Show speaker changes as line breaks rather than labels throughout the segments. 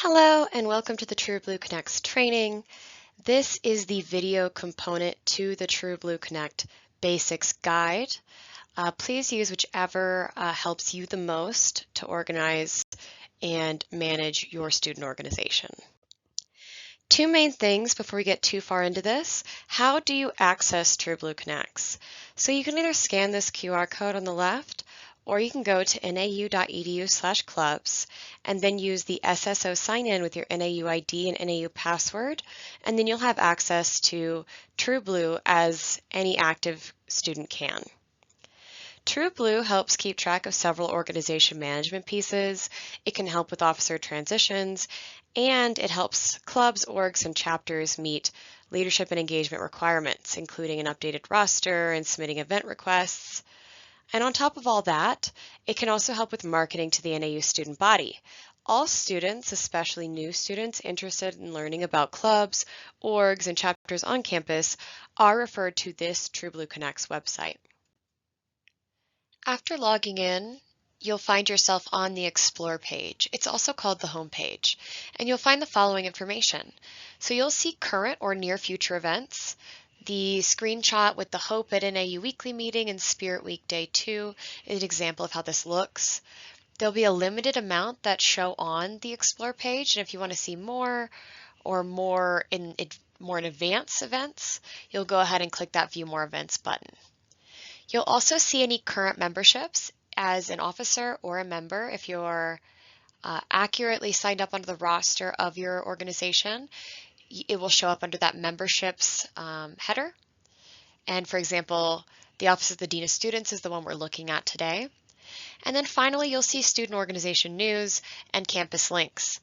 Hello and welcome to the TrueBlue Connects training. This is the video component to the TrueBlue Connect Basics Guide. Please use whichever helps you the most to organize and manage your student organization. Two main things before we get too far into this. How do you access TrueBlue Connects? So you can either scan this QR code on the left, or you can go to nau.edu/clubs and then use the SSO sign-in with your NAU ID and NAU password, and then you'll have access to TrueBlue as any active student can. TrueBlue helps keep track of several organization management pieces. It can help with officer transitions, and it helps clubs, orgs, and chapters meet leadership and engagement requirements, including an updated roster and submitting event requests. And on top of all that, it can also help with marketing to the NAU student body. All students, especially new students interested in learning about clubs, orgs, and chapters on campus, are referred to this TrueBlue Connects website. After logging in, you'll find yourself on the Explore page. It's also called the Home page, and you'll find the following information. So you'll see current or near future events, the screenshot with the Hope at NAU Weekly Meeting and Spirit Week Day 2 is an example of how this looks. There'll be a limited amount that show on the Explore page, and if you want to see more or more in advance events, you'll go ahead and click that View More Events button. You'll also see any current memberships as an officer or a member. If you're accurately signed up onto the roster of your organization, it will show up under that memberships header. And for example, the Office of the Dean of Students is the one we're looking at today. And then finally, you'll see student organization news and campus links.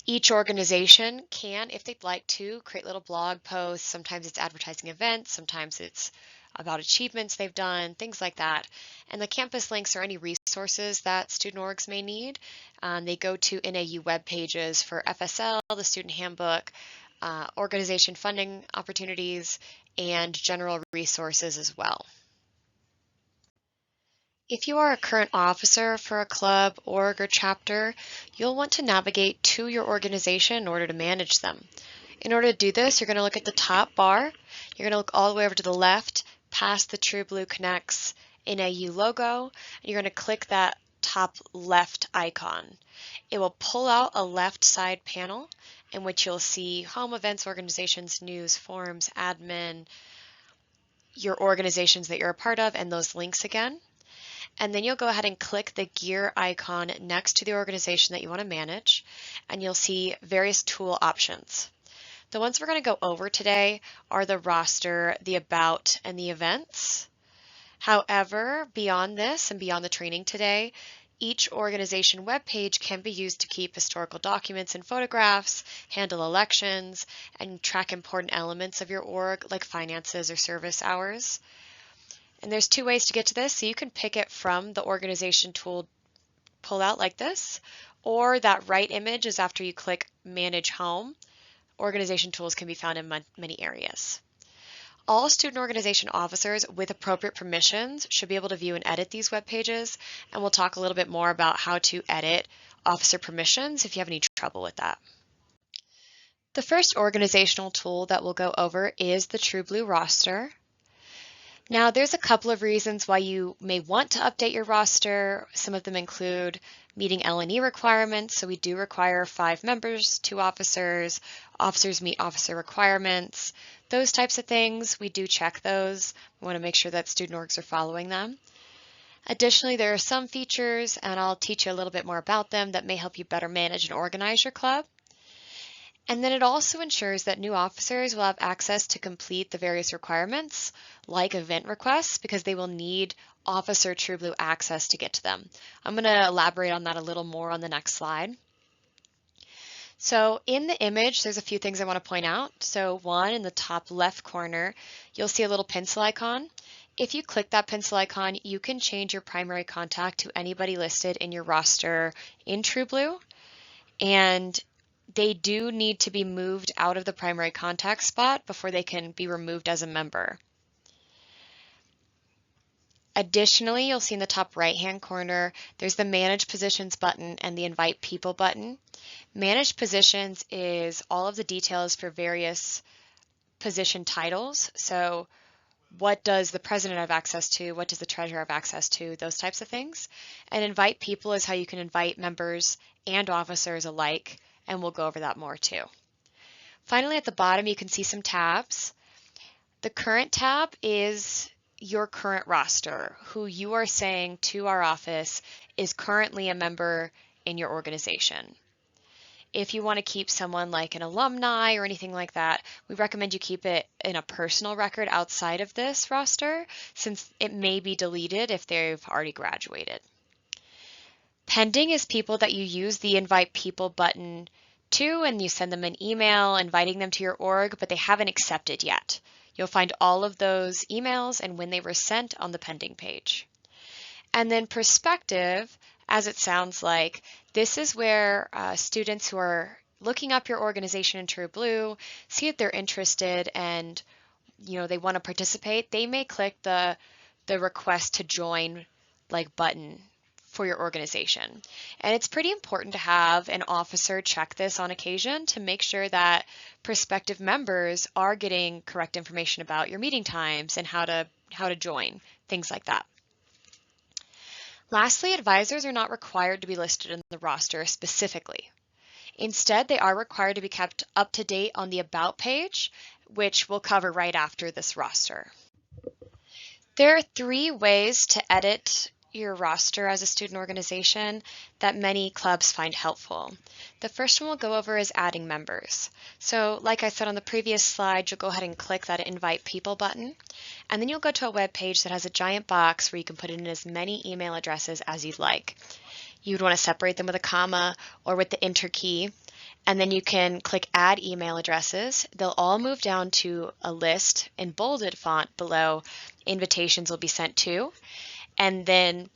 Each organization can, if they'd like to, create little blog posts. Sometimes it's advertising events, sometimes it's about achievements they've done, things like that. And the campus links are any resources that student orgs may need. They go to NAU web pages for FSL, the student handbook, organization funding opportunities, and general resources as well. If you are a current officer for a club, org, or chapter, you'll want to navigate to your organization in order to manage them. In order to do this, you're going to look at the top bar. You're going to look all the way over to the left, past the TrueBlue Connects NAU logo, and you're going to click that top left icon. It will pull out a left side panel in which you'll see home, events, organizations, news, forums, admin, your organizations that you're a part of, and those links again. And then you'll go ahead and click the gear icon next to the organization that you want to manage, and you'll see various tool options. The ones we're going to go over today are the roster, the about, and the events. However, beyond this and beyond the training today, each organization webpage can be used to keep historical documents and photographs, handle elections, and track important elements of your org like finances or service hours. And there's two ways to get to this. So you can pick it from the organization tool pull out like this, or that right image is after you click Manage Home. Organization tools can be found in many areas. All student organization officers with appropriate permissions should be able to view and edit these web pages, and we'll talk a little bit more about how to edit officer permissions if you have any trouble with that. The first organizational tool that we'll go over is the TrueBlue roster. Now, there's a couple of reasons why you may want to update your roster. Some of them include meeting L&E requirements. So we do require 5 members, 2 officers. Officers meet officer requirements. Those types of things, we do check those. We want to make sure that student orgs are following them. Additionally, there are some features, and I'll teach you a little bit more about them, that may help you better manage and organize your club. And then it also ensures that new officers will have access to complete the various requirements, like event requests, because they will need Officer TrueBlue access to get to them. I'm going to elaborate on that a little more on the next slide. So in the image, there's a few things I want to point out. So one, in the top left corner, you'll see a little pencil icon. If you click that pencil icon, you can change your primary contact to anybody listed in your roster in TrueBlue. And they do need to be moved out of the primary contact spot before they can be removed as a member. Additionally, you'll see in the top right-hand corner, there's the Manage Positions button and the Invite People button. Managed positions is all of the details for various position titles. So what does the president have access to? What does the treasurer have access to? Those types of things. And invite people is how you can invite members and officers alike, and we'll go over that more too. Finally, at the bottom, you can see some tabs. The current tab is your current roster, who you are saying to our office is currently a member in your organization. If you want to keep someone like an alumni or anything like that, we recommend you keep it in a personal record outside of this roster, since it may be deleted if they've already graduated. Pending is people that you use the invite people button to, and you send them an email inviting them to your org, but they haven't accepted yet. You'll find all of those emails and when they were sent on the pending page. And then prospective, as it sounds like, this is where students who are looking up your organization in TrueBlue, see if they're interested and they want to participate, they may click the request to join button for your organization. And it's pretty important to have an officer check this on occasion to make sure that prospective members are getting correct information about your meeting times and how to join, things like that. Lastly, advisors are not required to be listed in the roster specifically. Instead, they are required to be kept up to date on the About page, which we'll cover right after this roster. There are 3 ways to edit your roster as a student organization that many clubs find helpful. The first one we'll go over is adding members. So like I said on the previous slide, you'll go ahead and click that Invite People button, and then you'll go to a web page that has a giant box where you can put in as many email addresses as you'd like. You'd want to separate them with a comma or with the Enter key, and then you can click Add Email Addresses. They'll all move down to a list in bolded font below invitations will be sent to. And then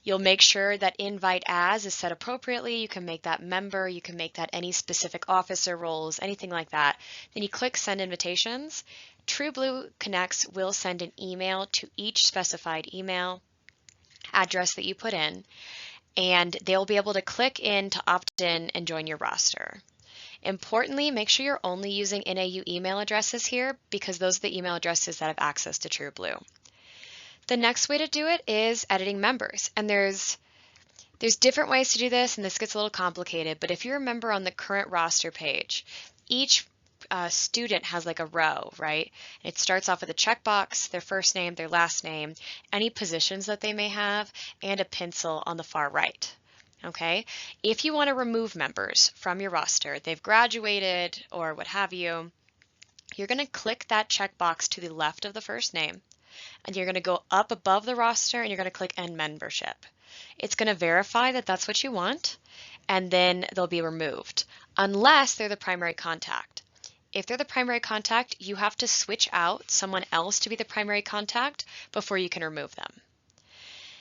you'll make sure that Invite As is set appropriately. You can make that member, you can make that any specific officer roles, anything like that. Then you click Send Invitations. TrueBlue Connects will send an email to each specified email address that you put in, and they'll be able to click in to opt in and join your roster. Importantly, make sure you're only using NAU email addresses here because those are the email addresses that have access to TrueBlue. The next way to do it is editing members, and there's different ways to do this, and this gets a little complicated, but if you're a member on the current roster page, each student has like a row, right? It starts off with a checkbox, their first name, their last name, any positions that they may have, and a pencil on the far right. Okay, if you want to remove members from your roster, they've graduated or what have you, you're going to click that checkbox to the left of the first name, and you're going to go up above the roster and you're going to click End Membership. It's going to verify that that's what you want, and then they'll be removed, unless they're the primary contact. If they're the primary contact, you have to switch out someone else to be the primary contact before you can remove them.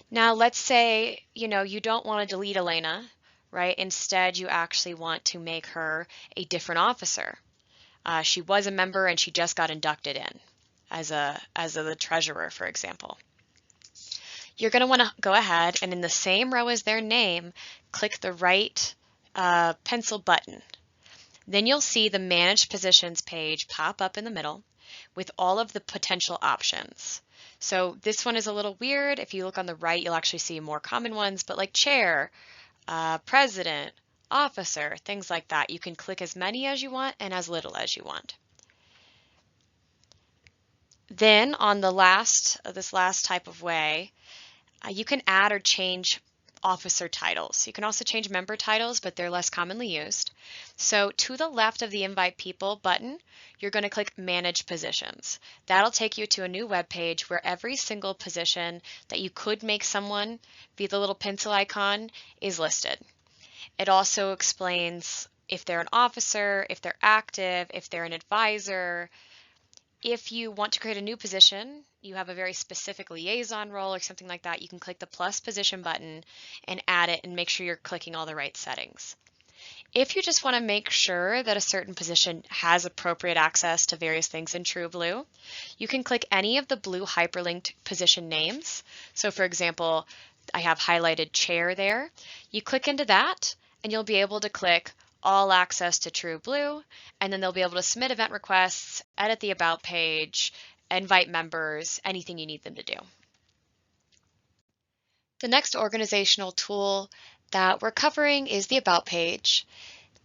Now, let's say, you don't want to delete Elena, right? Instead, you actually want to make her a different officer. She was a member and she just got inducted in as the treasurer, for example. You're going to want to go ahead and in the same row as their name, click the right pencil button. Then you'll see the Manage Positions page pop up in the middle with all of the potential options. So this one is a little weird. If you look on the right, you'll actually see more common ones, but like chair, president, officer, things like that. You can click as many as you want and as little as you want. Then on this last type of way, you can add or change officer titles. You can also change member titles, but they're less commonly used. So to the left of the Invite People button, you're going to click Manage Positions. That'll take you to a new web page where every single position that you could make someone via the little pencil icon is listed. It also explains if they're an officer, if they're active, if they're an advisor. If you want to create a new position, you have a very specific liaison role or something like that, you can click the plus position button and add it and make sure you're clicking all the right settings. If you just want to make sure that a certain position has appropriate access to various things in TrueBlue, you can click any of the blue hyperlinked position names. So for example, I have highlighted chair there. You click into that and you'll be able to click all access to TrueBlue, and then they'll be able to submit event requests, edit the About page, invite members, anything you need them to do. The next organizational tool that we're covering is the About page.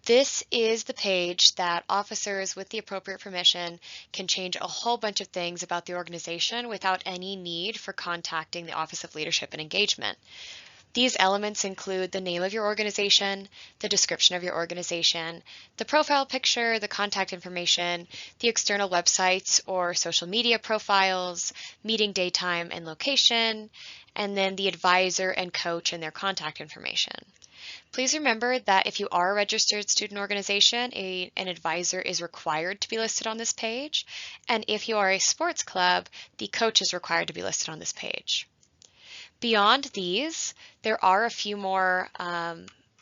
This is the page that officers with the appropriate permission can change a whole bunch of things about the organization without any need for contacting the Office of Leadership and Engagement. These elements include the name of your organization, the description of your organization, the profile picture, the contact information, the external websites or social media profiles, meeting date, time, and location, and then the advisor and coach and their contact information. Please remember that if you are a registered student organization, an advisor is required to be listed on this page, and if you are a sports club, the coach is required to be listed on this page. Beyond these, there are a few more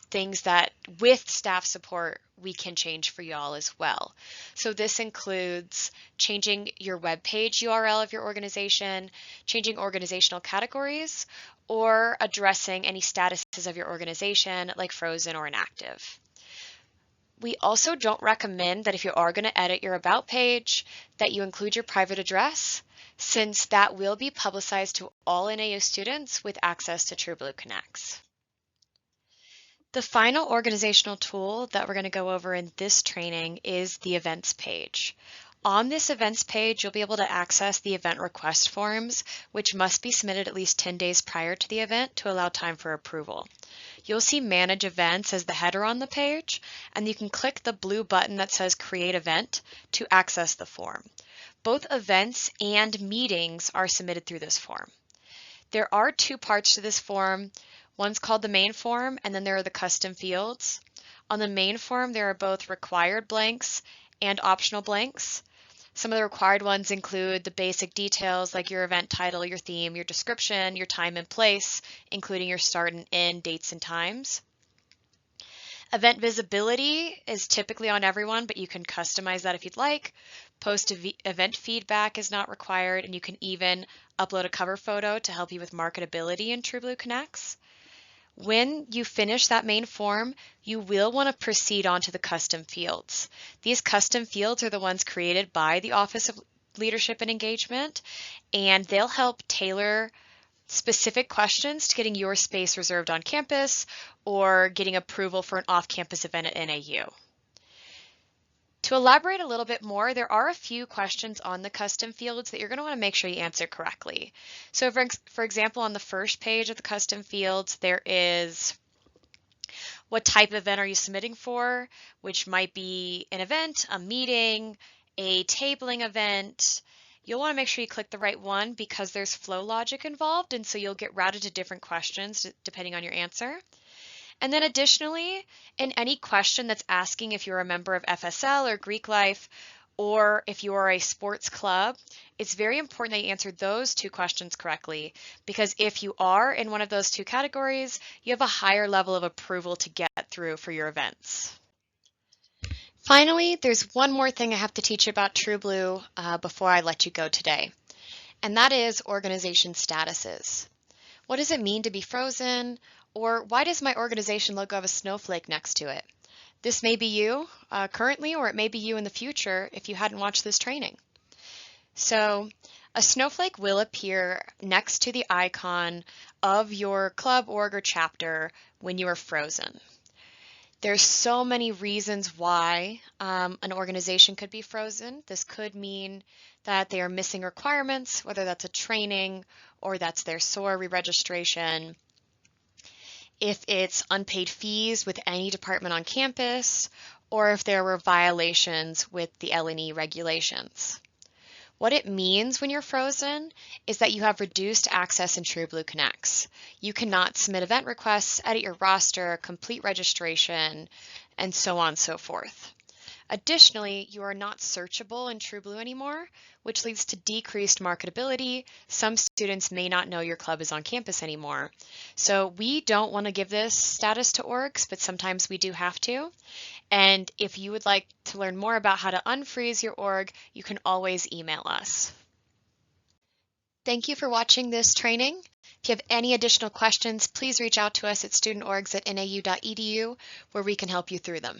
things that with staff support we can change for y'all as well. So this includes changing your web page URL of your organization, changing organizational categories, or addressing any statuses of your organization like frozen or inactive. We also don't recommend that if you are going to edit your About page that you include your private address, since that will be publicized to all NAU students with access to TrueBlue Connects. The final organizational tool that we're going to go over in this training is the events page. On this events page, you'll be able to access the event request forms, which must be submitted at least 10 days prior to the event to allow time for approval. You'll see Manage Events as the header on the page, and you can click the blue button that says Create Event to access the form. Both events and meetings are submitted through this form. There are two parts to this form. One's called the main form, and then there are the custom fields. On the main form, there are both required blanks and optional blanks. Some of the required ones include the basic details like your event title, your theme, your description, your time and place, including your start and end dates and times. Event visibility is typically on everyone, but you can customize that if you'd like. Post-event feedback is not required, and you can even upload a cover photo to help you with marketability in TrueBlue Connects. When you finish that main form, you will want to proceed on to the custom fields. These custom fields are the ones created by the Office of Leadership and Engagement, and they'll help tailor specific questions to getting your space reserved on campus or getting approval for an off-campus event at NAU. To elaborate a little bit more, there are a few questions on the custom fields that you're going to want to make sure you answer correctly. So for example, on the first page of the custom fields, there is what type of event are you submitting for, which might be an event, a meeting, a tabling event. You'll want to make sure you click the right one because there's flow logic involved, and so you'll get routed to different questions depending on your answer. And then additionally, in any question that's asking if you're a member of FSL or Greek Life, or if you are a sports club, it's very important that you answer those two questions correctly, because if you are in one of those two categories, you have a higher level of approval to get through for your events. Finally, there's one more thing I have to teach you about TrueBlue before I let you go today, and that is organization statuses. What does it mean to be frozen? Or why does my organization logo have a snowflake next to it? This may be you currently, or it may be you in the future if you hadn't watched this training. So a snowflake will appear next to the icon of your club, org, or chapter when you are frozen. There's so many reasons why an organization could be frozen. This could mean that they are missing requirements, whether that's a training or that's their SOAR re-registration. If it's unpaid fees with any department on campus, or if there were violations with the L&E regulations. What it means when you're frozen is that you have reduced access in TrueBlue Connects. You cannot submit event requests, edit your roster, complete registration, and so on and so forth. Additionally, you are not searchable in TrueBlue anymore, which leads to decreased marketability. Some students may not know your club is on campus anymore. So we don't want to give this status to orgs, but sometimes we do have to. And if you would like to learn more about how to unfreeze your org, you can always email us. Thank you for watching this training. If you have any additional questions, please reach out to us at studentorgs@nau.edu where we can help you through them.